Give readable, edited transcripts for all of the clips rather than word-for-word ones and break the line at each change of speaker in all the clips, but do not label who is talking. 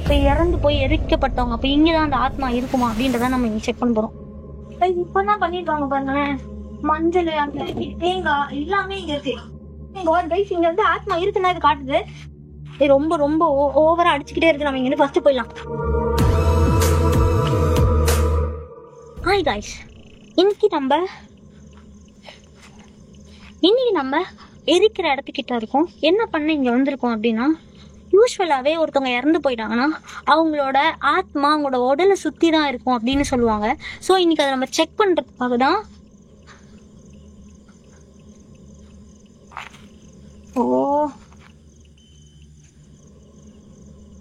இப்போ இறந்து போய் எரிக்கப்பட்டவங்க அப்போ இங்கதான் அந்த ஆத்மா இருக்குமா அப்படின்றத நம்ம இங்க செக் பண்ண போறோம். இப்பதான் பண்ணிருக்காங்க பாருங்களேன், மஞ்சள் அந்த தேங்காய் எல்லாமே இங்க இருக்கு. இங்க வந்து ஆத்மா இருக்குன்னா இது காட்டுது. ரொம்ப ரொம்ப ஓவரா அடிச்சுக்கிட்டே இருக்கு. நம்ம இங்க ஃபர்ஸ்ட் போயிடலாம். ஹாய் காய்ஸ், இன்னைக்கு நம்ம எரிக்கிற இடத்துக்கிட்ட இருக்கோம். என்ன பண்ண இங்க வந்திருக்கோம் அப்படின்னா, யூஸ்வலாவே ஒருத்தவங்க இறந்து போயிட்டாங்கன்னா அவங்களோட ஆத்மா அவங்களோட உடலை சுத்தி தான் இருக்கும் அப்படின்னு சொல்லுவாங்க. ஸோ இன்னைக்கு அதை நம்ம செக் பண்றதுக்காக தான்.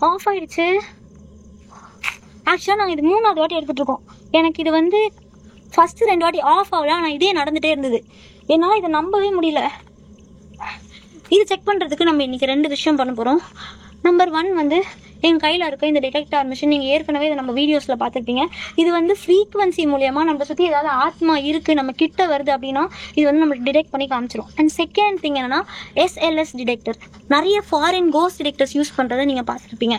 ஆஃப் ஆயிடுச்சு. ஆக்சுவலா நாங்கள் இது 3வது வாட்டி எடுத்துட்டு இருக்கோம். எனக்கு இது வந்து ஃபர்ஸ்ட் 2 வாட்டி ஆஃப் ஆகல, ஆனால் இதே நடந்துட்டே இருந்தது. என்னால் இதை நம்பவே முடியல. இது செக் பண்ணுறதுக்கு நம்ம இன்னைக்கு 2 விஷயம் பண்ண போகிறோம். நம்பர் 1 வந்து என் கையில் இருக்க இந்த டிடெக்டார் மிஷின். நீங்கள் ஏற்கனவே இதை நம்ம வீடியோஸில் பார்த்துருப்பீங்க. இது வந்து ஃப்ரீக்வன்சி மூலியமாக நம்ம சுற்றி ஏதாவது ஆத்மா இருக்குது நம்ம கிட்ட வருது அப்படின்னா இது வந்து நம்மளுக்கு டிடெக்ட் பண்ணி காமிச்சிடும். அண்ட் செகண்ட் திங் என்னன்னா எஸ்எல்எஸ் டிடெக்டர். நிறைய ஃபாரின் கோஸ்ட் டிடெக்டர்ஸ் யூஸ் பண்ணுறதை நீங்கள் பார்த்துருப்பீங்க.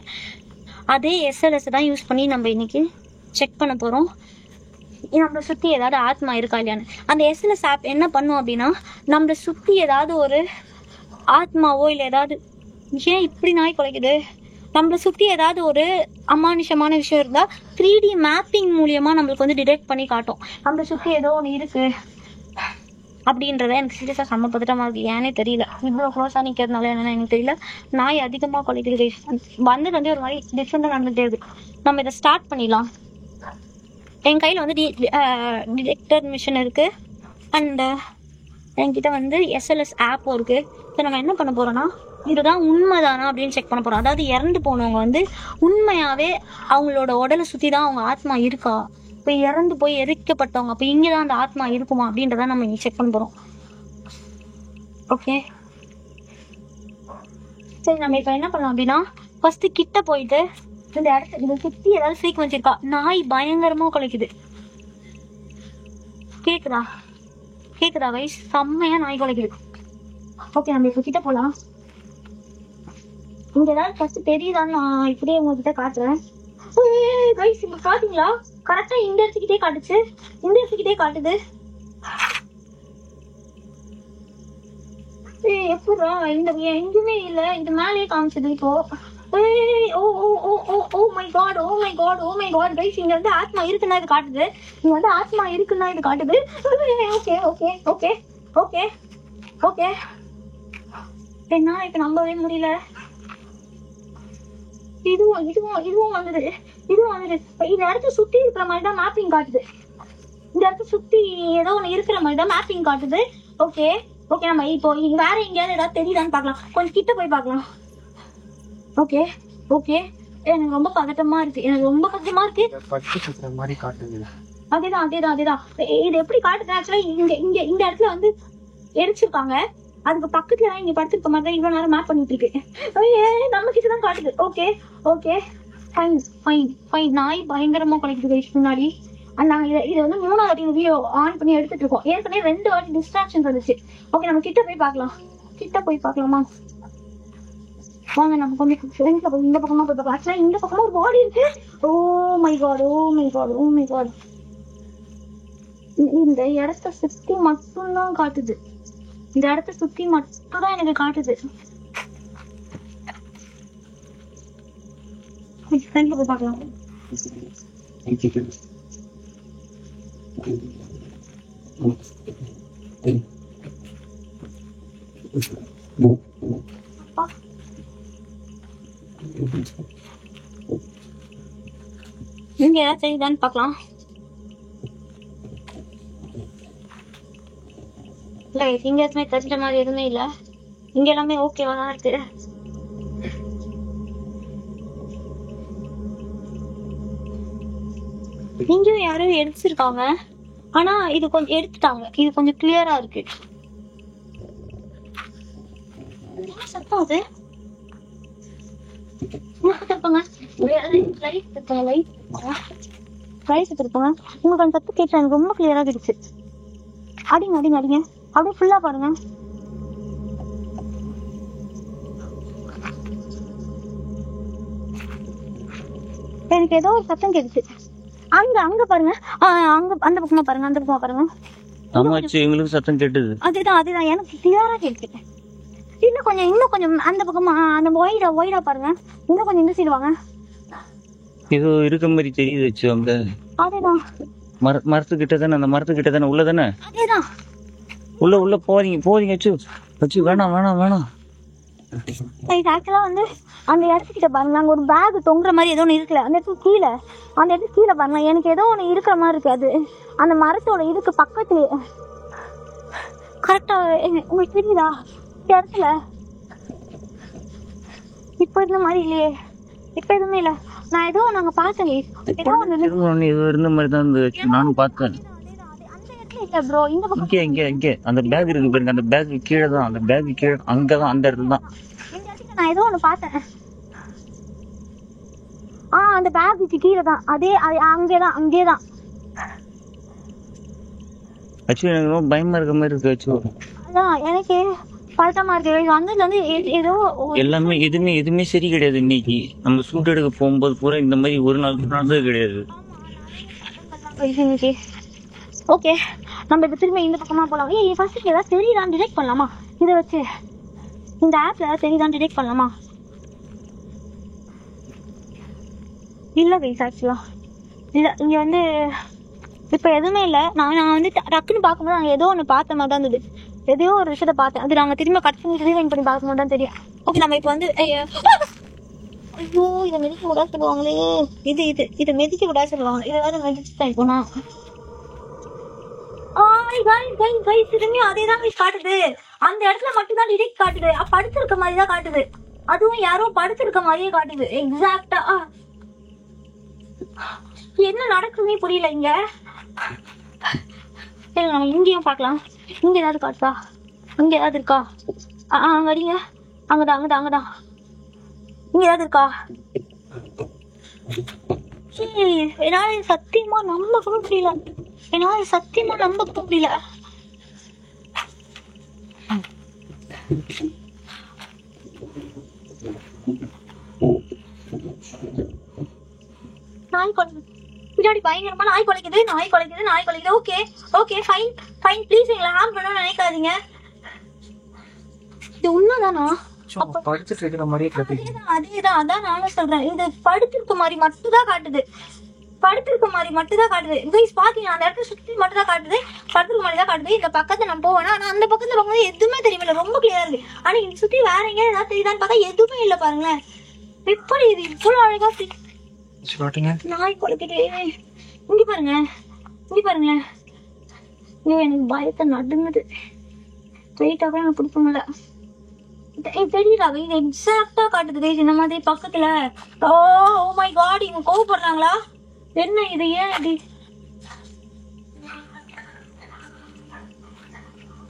அதே எஸ்எல்எஸ் தான் யூஸ் பண்ணி நம்ம இன்னைக்கு செக் பண்ண போகிறோம் நம்மளை சுற்றி ஏதாவது ஆத்மா இருக்கா இல்லையான்னு. அந்த எஸ்எல்எஸ் ஆப் என்ன பண்ணும் அப்படின்னா, நம்மளை சுற்றி ஏதாவது ஒரு ஆத்மாவோ இல்லை ஏதாவது ஏன் இப்படி நாய் குலைக்குது, நம்மளை சுற்றி ஏதாவது ஒரு அமானுஷமான விஷயம் இருந்தால் 3D மேப்பிங் மூலியமாக நம்மளுக்கு வந்து டிடெக்ட் பண்ணி காட்டும். நம்மளை சுற்றி ஏதோ ஒன்று இருக்குது அப்படின்றத. எனக்கு சீரியஸாக செம்ம பதட்டமாக இருக்குது. ஏன்னே தெரியல, இவ்வளோ க்ளோஸாக நிற்கிறதுனால என்னென்னு எனக்கு தெரியல. நாய் அதிகமாக குலைக்குது. வந்து ஒரு மாதிரி டிஃப்ரெண்டாக நடந்துகிட்டே இருக்குது. நம்ம இதை ஸ்டார்ட் பண்ணிடலாம். என் கையில் வந்து டிடெக்டர் மிஷின் இருக்குது. அண்டு என்கிட்ட வந்து எஸ்எல்எஸ் ஆப்பும் இருக்குது. இப்போ நம்ம என்ன பண்ண போகிறோன்னா, இதுதான் உண்மைதானா அப்படின்னு செக் பண்ண போகிறோம். அதாவது இறந்து போனவங்க வந்து உண்மையாகவே அவங்களோட உடலை சுற்றி தான் அவங்க ஆத்மா இருக்கா, இப்போ இறந்து போய் எரிக்கப்பட்டவங்க அப்போ இங்கே தான் அந்த ஆத்மா இருக்குமா அப்படின்றத நம்ம இங்கே செக் பண்ண போகிறோம். ஓகே, சரி நம்ம இப்போ என்ன பண்ணலாம் அப்படின்னா, ஃபஸ்ட்டு கிட்ட போயிட்டு இந்த இடத்துல இதை சுற்றி ஏதாவது ஃப்ரீக்வன்சி இருக்கா. நாய் பயங்கரமாக குலைக்குது. கேக்குதா வைஸ்? செம்மையா நாய் குலைக்குது. ஓகே, நம்ம இப்போ கிட்ட போகலாம். இங்க ஏதாவது ஃபர்ஸ்ட் தெரியுதான்னு நான் இப்படியே உங்ககிட்ட காட்டுறேன். கைஸ் இப்ப பாத்தீங்களா, கரெக்டா இந்த இடத்துக்கிட்டே காட்டுச்சு. இந்த இடத்துக்கிட்டே காட்டுது. எப்படா இந்த எங்குமே இல்ல, இது மேலேயே காமிச்சது. இப்போ ஓ மை காட் கைஸ், இங்க வந்து ஆத்மா இருக்குன்னா இது காட்டுது. இங்க வந்து ஆத்மா இருக்குன்னா இது காட்டுது. Okay okay okay okay okay என்ன இப்ப நம்பவே முடியல. இதுவும் வந்துடு. இந்த இடத்த சுத்தி இருக்கிற மாதிரி தான் மேப்பிங் காட்டுது. இந்த இடத்த சுத்தி ஏதோ ஒண்ணு இருக்கிற மாதிரி தான் மேப்பிங் காட்டுது. ஓகே ஓகே, நம்ம இப்போ வேற எங்கேயாவது ஏதாவது தெரியுதான்னு பார்க்கலாம். கொஞ்சம் கிட்ட போய் பார்க்கலாம். ஓகே ஓகே, எனக்கு ரொம்ப பதட்டமா இருக்கு. அதேதான். இது எப்படி காட்டுது? ஆக்சுவலா இந்த இடத்துல வந்து எரிச்சிருக்காங்க. அதுக்கு பக்கத்துல இங்க படுத்திருக்க மாதிரி தான் இவ்வளவு நேரம் மேப் பண்ணிட்டு இருக்கு. நம்ம கிட்டதான் காட்டுது. Okay okay fine. நாய் பயங்கரமா குலைக்குது முன்னாடி. நாங்க இது வந்து 3வது வாட்டி வீடியோ ஆன் பண்ணி எடுத்துட்டு இருக்கோம். ஏற்கனவே 2 வாட்டி டிஸ்ட்ராக்ஷன் இருந்துச்சு. ஓகே, நம்ம கிட்ட போய் பார்க்கலாமா? வாங்க, நம்ம கொஞ்சம் இந்த பக்கமா போய் பார்க்கலாம். ஆக்சுவலா இந்த பக்கமா ஒரு பாடி இருக்கு. Oh my God. இந்த இடத்த சுத்தி மட்டும்தான் காட்டுது. இந்த இடத்த சுத்தி மட்டும்தான் எனக்கு காட்டுது. போய் பார்க்கலாம். இங்க ஏதாவது செய்யுதான்னு பார்க்கலாம். இல்ல, இங்க எதுவுமே தெரிஞ்ச மாதிரி எதுவுமே இல்ல. இங்க எல்லாமே ஓகேவா தான் இருக்கு. இங்கேயும் யாரும் எடுத்துருக்காங்க. ஆனா இது கொஞ்சம் எடுத்துட்டாங்க. இது கொஞ்சம் கிளியரா இருக்கு. என்ன சத்தம் அது? உங்களுக்கு அந்த சத்தம் கேட்டா எனக்கு ரொம்ப கிளியரா இருந்துச்சு. அடிங்க அப்படியே ஃபுல்லா பாருங்க. எனக்கு ஏதோ ஒரு சத்தம் கேட்டுச்சு. அங்க பாருங்க, அங்க அந்த பக்கமா பாருங்க.
ஆமாச்சு, எங்களுக்கு சத்தம் கேட்டது.
அதுதான் எனக்கு கிளியரா கேட்டுச்சு. இன்னும் கொஞ்சம் அந்த பக்கமா, அந்த ஒயிடா பாருங்க. இன்னும் கொஞ்சம் இந்த சைடு வாங்க.
ஏதோ இருக்க மாதிரி தெரியுது வச்சு. அந்த
அதேதான்
மரத்துக்கிட்ட தானே, அந்த மரத்துக்கிட்ட தானே, உள்ள தானே.
அதேதான்
உள்ள போறீங்க வச்சு வேணாம்.
இது ஆக்சுவலா வந்து அந்த இடத்துக்கிட்ட பாருங்க, அங்க ஒரு பேக் தொங்குற மாதிரி ஏதோ ஒன்று இருக்குல்ல, அந்த இடத்துக்கு கீழே பாருங்க. எனக்கு ஏதோ ஒன்று இருக்கிற மாதிரி இருக்கு. அது அந்த மரத்தோட இதுக்கு பக்கத்துலயே கரெக்டா. உங்களுக்கு தெரியுதா இந்த இடத்துல? இப்ப இருந்த மாதிரி இல்லையே, இப்ப எதுவுமே இல்ல. நான் ஏதோ நாங்க பார்த்தேன், ஏதோ ஒன்று
இருந்த மாதிரி தான் நானும் பார்த்தேன்.
ப்ரோ இந்த பக்கம்
இங்க அந்த பேக் இருக்கு பாருங்க, அந்த பேக் கீழே தான், அந்த பேக் கீழே அங்கதான், அந்த இடத்துல தான்.
இந்த இடத்துல நான் ஏதோ ஒன்று பார்த்தேன். அந்த பேக்குக்கு கீழே தான், அங்கேதான்.
ஆக்சுவலி எனக்கு ரொம்ப பயமா இருக்க மாதிரி இருக்கு.
அதான் எனக்கு பழக்கமா இருக்கு. வந்ததுல இருந்து ஏதோ
எல்லாமே எதுவுமே சரி கிடையாது. இன்னைக்கு நம்ம ஷூட் எடுக்க போகும்போது பூரா இந்த மாதிரி ஒரு நாள் நடந்தது கிடையாது.
ஓகே, நம்ம இப்ப திரும்ப இந்த பக்கமா போலாம். ஃபர்ஸ்ட் ஏதாவது தெரியுதான்னு டிடெக்ட் பண்ணலாமா? இதை வச்சு இந்த ஆப்ல ஏதாவது தெரியுதான்னு டிடெக்ட் பண்ணலாமா? இல்ல கைஸ், ஆக்சுவலா இல்ல. இங்க வந்து இப்ப எதுவுமே இல்ல. நான் வந்து டக்குன்னு பார்க்கும்போது நாங்க ஏதோ ஒண்ணு பார்த்த மாதிரி தான் இருந்தது. எதையோ ஒரு விஷயத்த பார்த்தேன். அது நாங்க திரும்ப கட் பண்ணி ரீவைண்ட் பண்ணி பார்க்கும்போது தான் தெரியும். ஓகே, நம்ம இப்ப வந்து ஐயோ இதை மெதிக்க விடா சொல்லுவாங்களே. இதை மெதிக்க விடா சொல்லுவாங்க. ஏதாவது மெதிச்சுதான் போனா அதேதான் காட்டுது. அந்த இடத்துல மட்டும் தான் டிடெக்ட் காட்டுது. படுத்திருக்க மாதிரி தான் காட்டுது. அதுவும் யாரோ படுத்திருக்க மாதிரியே காட்டுது எக்ஸாக்டா. என்ன நடக்குதுன்னே புரியல இங்க. சரி, நம்ம இங்கேயும் பார்க்கலாம். இங்க ஏதாவது காட்டுதா? இங்க ஏதாவது இருக்கா? அங்க அடிங்க. அங்கதான். இங்க ஏதாவது இருக்கா? என்னால சத்தியமா நம்ப கூட முடியல. நாய் குலைக்குது பின்னாடி, பயங்கரமா நாய் குலைக்குது. ஓகே ஃபைன் ப்ளீஸ் எங்களை ஹார்ம் பண்ண நினைக்காதீங்க. இது உண்மைதானா?
படுத்துட்டு இருக்கிற மாதிரி
அதேதான் அதான் நானும் சொல்றேன். இது படுத்திருக்க மாதிரி மட்டும் தான் காட்டுது. கைஸ் பாத்தீங்கன்னா அந்த இடத்துல சுத்தி மட்டும் தான் காட்டுது. படுத்திருக்க மாதிரி தான் காட்டுது. இந்த பக்கத்தை நம்ம போவேனா, ஆனா அந்த பக்கத்துல போகும்போது எதுவுமே தெரியல. ரொம்ப கிளியரா இருக்கு. ஆனா இந்த சுத்தி வேற எங்கேயா ஏதாவது தெரியுதான்னு பார்த்தா எதுவுமே இல்ல. பாருங்களேன், எப்படி இது இவ்வளவு அழகா நாய் குலைக்கிட்டே. இங்க பாருங்களேன். எனக்கு பயத்தை நடுங்குது. வெயிட்டா கூட எனக்கு பிடிக்க முடியல. தெரியல, இது எக்ஸாக்டா காட்டுது கைஸ் இந்த மாதிரி பக்கத்துல. ஓ மை காட், இவங்க கோவப்படுறாங்களா என்ன? இது ஏன் இப்படி?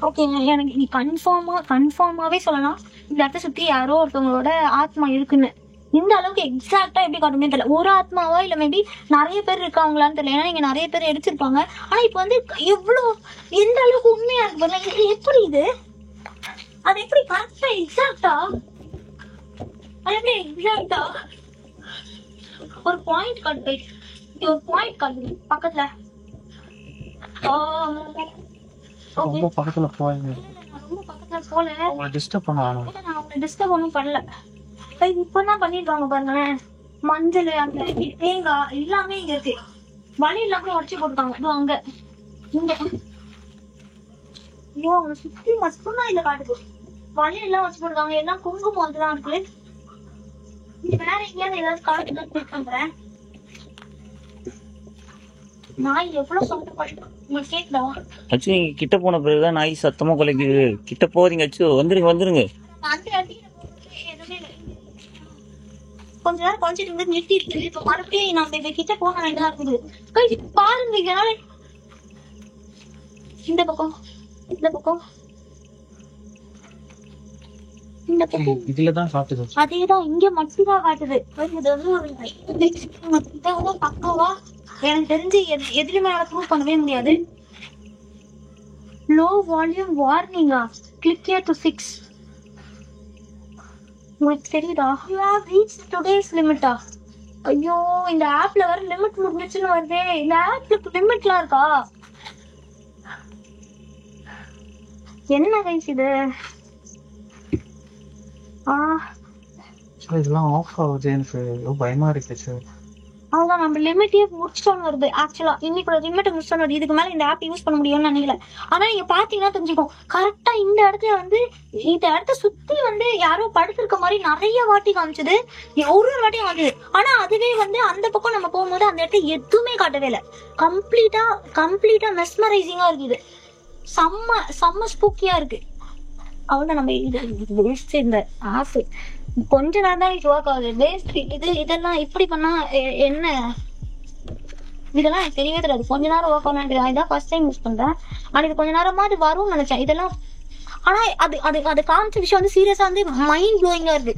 ஓகே, எனக்கு நீ கன்ஃபார்மாவே சொல்லலாம் இந்த இடத்த சுத்தி யாரோ ஒருத்தவங்களோட ஆத்மா இருக்குன்னு. இந்த அளவுக்கு எக்ஸாக்டா எப்படி காட்டுமே தெரியல. ஒரு ஆத்மாவா இல்ல மேபி நிறைய பேர் இருக்காங்களான்னு தெரியல. ஏன்னா நீங்க நிறைய பேர் எடுத்திருப்பாங்க. ஆனா இப்ப வந்து எவ்வளவு எந்த அளவுக்கு உண்மையா இருக்கு பாருங்க. இது எப்படி? அது எப்படி கரெக்டா எக்ஸாக்டா ஒரு பாயிண்ட் காட்டுது. பக்கத்துல
ரொம்ப பக்கத்துல போல. டிஸ்டர்ப்
பண்ணல. இப்பதான் பண்ணிருக்காங்க பாருங்களேன். மஞ்சள், அந்த தேங்காய் எல்லாமே இங்க இருக்கு. வலி இல்லாம உடச்சி போட்டுருக்காங்க. அங்க இங்க ஐயோ, அவங்க சுத்தி மட்டும்தான் இதை காட்டுது. வலி எல்லாம் வச்சு போட்டுருக்காங்க. எல்லாம் குங்குமம் வந்துதான் இருக்கு. வேற எங்கேயாவது ஏதாவது காட்டுதான் பண்றேன். நாய் எவ்வளவு சத்தப்பட்டு உங்களுக்கு கேக்குதா?
அச்சு, நீங்க கிட்ட போன பிறகுதான் நாய் சத்தமா குலைக்குது. கிட்ட போறீங்க அச்சு. வந்துருங்க.
கொஞ்ச நேரம் குறைஞ்சிட்டு இருந்து நிறுத்திட்டு இப்ப மறுபடியும் நம்ம இதை கிட்ட போக வேண்டியதா இருக்குது. பாருங்க, இதனால இந்த பக்கம்
இதுலதான் காட்டுது.
அதேதான் இங்க மட்டும்தான் காட்டுது. இது வந்து பக்காவா எனக்கு தெரிஞ்சு எதுலையுமே ப்ரூவ் பண்ணவே முடியாது. லோ வால்யூம் வார்னிங்கா, கிளிக் ஹியர் டு 6. உங்களுக்கு தெரியுதா? யூ ஹேவ் ரீச்ட் டுடேஸ் லிமிட்டா? ஐயோ இந்த ஆப்ல வர லிமிட் முடிஞ்சிச்சுன்னு வருதே. இந்த ஆப்ல லிமிட்லாம் இருக்கா? என்ன கைஸ் இது?
இதெல்லாம் ஆஃப் ஆகுது, எனக்கு ரொம்ப பயமா இருக்கு சார்.
அதான் நம்ம லிமிட்டே முடிச்சிட்டோன்னு வருது. ஆக்சுவலா இன்னைக்கு லிமிட்டை முடிச்சிட்டோன்னு வருது. இதுக்கு மேல இந்த ஆப் யூஸ் பண்ண முடியும்னு நினைக்கல. ஆனா நீங்க பாத்தீங்கன்னா தெரிஞ்சுக்கும், கரெக்டா இந்த இடத்துல வந்து இந்த இடத்த சுத்தி வந்து யாரோ படுத்திருக்க மாதிரி நிறைய வாட்டி காமிச்சது. ஒரு வாட்டி காமிச்சது. ஆனா அதுவே வந்து அந்த பக்கம் நம்ம போகும்போது அந்த இடத்துல எதுவுமே காட்டவே இல்லை. கம்ப்ளீட்டா மெஸ்மரைசிங்கா இருக்குது. செம்ம ஸ்பூக்கியா இருக்கு. அவ்வளவுதான். நம்ம இது வேஸ்ட். இந்த ஆப் கொஞ்ச நேரம் தான் இது ஒர்க் ஆகுது. வேஸ்ட். இதெல்லாம் இப்படி பண்ணா என்ன? இதெல்லாம் எனக்கு தெரியவே தெரியாது. கொஞ்ச நேரம் ஒர்க் ஆகலாம். இதான் ஃபர்ஸ்ட் டைம் யூஸ் பண்றேன். ஆனா இது கொஞ்ச நேரமா அது வரும்னு நினைச்சேன். இதெல்லாம் ஆனா அது காமிச்ச விஷயம் வந்து சீரியஸா வந்து மைண்ட் ப்ளோயிங்கா இருக்கு.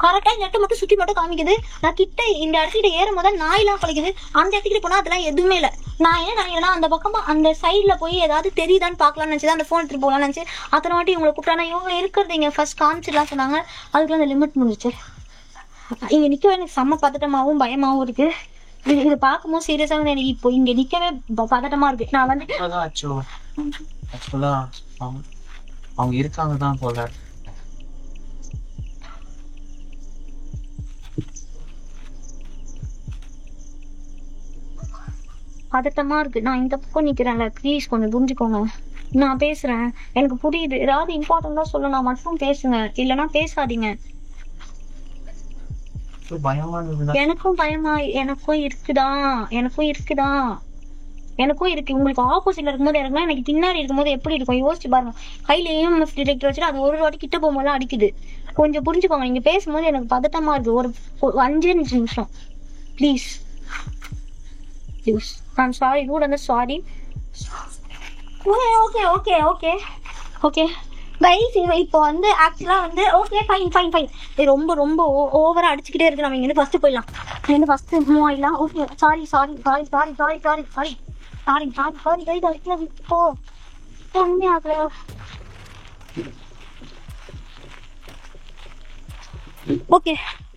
கரெக்டா இந்த இடத்த மட்டும் சுத்தி மட்டும் காமிக்குது. நான் கிட்ட இந்த இடத்துக்கிட்ட ஏறும் போது நாயெல்லாம் பழிக்குது. அந்த இடத்துக்கிட்ட போனா அதெல்லாம் எதுவுமே இல்லை. நான் என்ன நினைக்கிறேன்னா அந்த பக்கமா அந்த சைட்ல போய் ஏதாவது தெரியுதான்னு பாக்கலாம்னு நினைச்சு அந்த போன் எடுத்துட்டு போகலாம்னு நினைச்சு அத்தனை வாட்டி இவங்களை கூப்பிட்டானா இவங்க இருக்கிறது இங்க ஃபர்ஸ்ட் காமிச்சிடலாம் சொன்னாங்க. அதுக்குள்ள அந்த லிமிட் முடிஞ்சிச்சு. இங்க நிக்கவே எனக்கு செம்ம பதட்டமாவும் பயமாவும் இருக்கு. இதை பார்க்கும்போது சீரியஸா வந்து எனக்கு இப்போ இங்க நிக்கவே பதட்டமா இருக்கு. நான் வந்து
ஆக்சுவலா அவங்க இருக்காங்க தான் போல.
பதட்டமா இருக்கு. நான் இந்த பக்கம் நிக்கிறேன்ல, ப்ளீஸ் கொஞ்சம் புரிஞ்சுக்கோங்க. நான் பேசுறேன், எனக்கு புரியுது. ஏதாவது இம்பார்ட்டண்டா சொல்ல நான் மட்டும் பேசுங்க, இல்லைன்னா பேசாதீங்க. எனக்கும் பயமா எனக்கும் இருக்கு. உங்களுக்கு ஆப்போசிட்ல இருக்கும்போது எனக்குன்னா எனக்கு பின்னாடி இருக்கும்போது எப்படி இருக்கும் யோசிச்சு பாருங்க. கையில EMF டிடெக்டர் வச்சுட்டு அது ஒரு வாட்டி கிட்ட போகும்போது அடிக்குது. கொஞ்சம் புரிஞ்சுக்கோங்க. நீங்க பேசும்போது எனக்கு பதட்டமா இருக்கு. ஒரு 5 நிமிஷம் please. I'm sorry, rude and sorry. Okay guys, இப்போ வந்து ஆக்சுவலா வந்து ஓகே ஃபைன். இது ரொம்ப ஓவரா அடிச்சுக்கிட்டே இருக்கு. நம்ம இங்க ஃபர்ஸ்ட் போயிடலாம். இங்க ஃபர்ஸ்ட் மூவ் ஆயிடலாம். ஓகே சாரி இப்போ உண்மையாக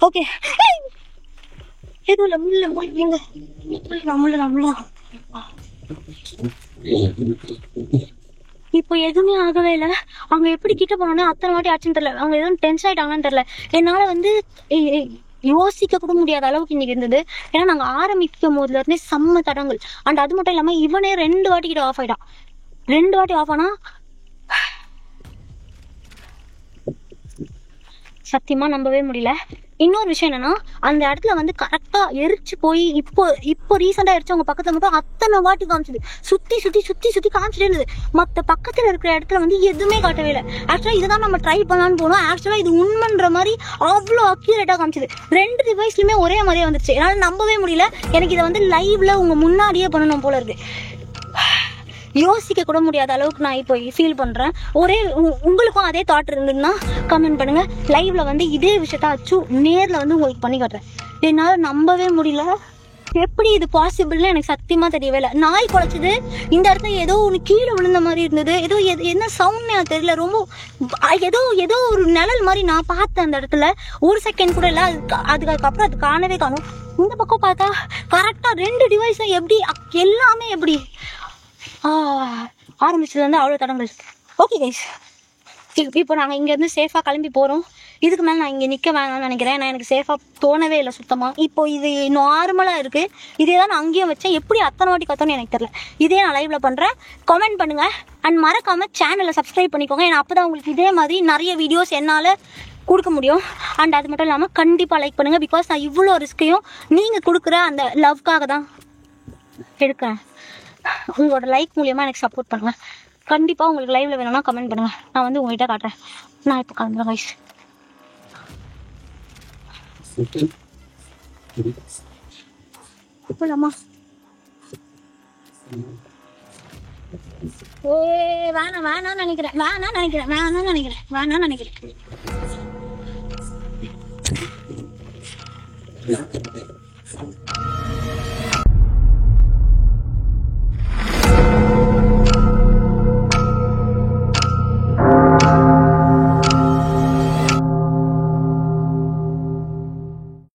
ஓகே எதுவும் இல்லை. முள்ள இப்போ எதுவுமே ஆகவே இல்லை. அவங்க எப்படி கிட்ட போனோன்னு அத்தனை வாட்டி ஆச்சுன்னு தெரியல. அவங்க எதுவும் டென்ஷன் ஆயிட்டாங்கன்னு தெரியல. என்னால வந்து யோசிக்க கூட முடியாத அளவுக்கு இன்னைக்கு இருந்தது. ஏன்னா நாங்க ஆரம்பிக்கும் போதுல இருந்தே செம்ம தடங்கள். அண்ட் அது மட்டும் இல்லாம இவனே 2 வாட்டி கிட்ட ஆஃப் ஆயிட்டான். 2 வாட்டி ஆஃப் ஆனா சத்தியமா நம்பவே முடியல. இன்னொரு விஷயம் என்னன்னா, அந்த இடத்துல வந்து கரெக்டா எரிச்சு போய் இப்போ ரீசெண்டா எரிச்சவங்க பக்கத்துல மட்டும் அத்தனை வாட்டி காமிச்சது. சுத்தி காமிச்சிட்டே இருந்தது. மத்த பக்கத்துல இருக்கிற இடத்துல வந்து எதுவுமே காட்டவே இல்லை. ஆக்சுவலா இதுதான் நம்ம ட்ரை பண்ணலான்னு போனோம். ஆக்சுவலா இது உண்மைன்ற மாதிரி அவ்வளோ அக்யூரேட்டா காமிச்சது. 2 டிவைஸ்லயுமே ஒரே மாதிரியே வந்துருச்சு. என்னால நம்பவே முடியல. எனக்கு இதை வந்து லைவ்ல உங்க முன்னாடியே பண்ணணும் போல இருக்கு. யோசிக்க கூட முடியாத அளவுக்கு நான் இப்போ ஃபீல் பண்றேன். உங்களுக்கும் அதே தாட் இருந்ததுன்னா கமெண்ட் பண்ணுங்க. லைவ்ல வந்து இதே விஷயத்த அச்சு நேர்ல வந்து உங்களுக்கு பண்ணி காட்டுறேன். என்னால நம்பவே முடியல. எப்படி இது பாசிபிள்னு எனக்கு சத்தியமா தெரியவே இல்லை. நாய் குலைச்சது. இந்த இடத்துல ஏதோ ஒன்று கீழே விழுந்த மாதிரி இருந்தது. ஏதோ என்ன சவுண்ட் எனக்கு தெரியல. ரொம்ப ஏதோ ஒரு நிழல் மாதிரி நான் பார்த்தேன் அந்த இடத்துல. 1 செகண்ட் கூட இல்லை. அதுக்கப்புறம் அது காணவே காணும். இந்த பக்கம் பார்த்தா கரெக்டா 2 டிவைஸும் எப்படி எல்லாமே எப்படி ஆரம்பிச்சது வந்து அவ்வளோ தடங்கள். ஓகே கைஸ், இப்போ நாங்கள் இங்கேருந்து சேஃபாக கிளம்பி போகிறோம். இதுக்கு மேலே நான் இங்கே நிற்க வேணாம்னு நினைக்கிறேன். நான் எனக்கு சேஃபாக தோணவே இல்லை சுத்தமாக. இப்போ இது நார்மலாக இருக்குது. இதே தான் நான் அங்கேயும் வச்சேன். எப்படி அத்தனை வாட்டி கத்தோன்னு எனக்கு தெரியல. இதே நான் லைவ்ல பண்ணுறேன். கமெண்ட் பண்ணுங்கள். அண்ட் மறக்காமல் சேனலை சப்ஸ்கிரைப் பண்ணிக்கோங்க. ஏன்னா அப்போ தான் உங்களுக்கு இதே மாதிரி நிறைய வீடியோஸ் என்னால் கொடுக்க முடியும். அண்ட் அது மட்டும் இல்லாமல் கண்டிப்பாக லைக் பண்ணுங்கள். பிகாஸ் நான் இவ்வளோ ரிஸ்கையும் நீங்கள் கொடுக்குற அந்த லவ்க்காக தான் எடுக்கிறேன். உங்களோட லைக் மூலியமா எனக்கு சப்போர்ட் பண்ணுங்க. கண்டிப்பா உங்களுக்கு லைவ்ல வேணும்னா கமெண்ட் பண்ணுங்க. நான் வந்து உங்ககிட்ட காட்டுறேன். நான் இப்போ கிளம்புறேன் கைஸ். போலாமா? வேணாம் நினைக்கிறேன்.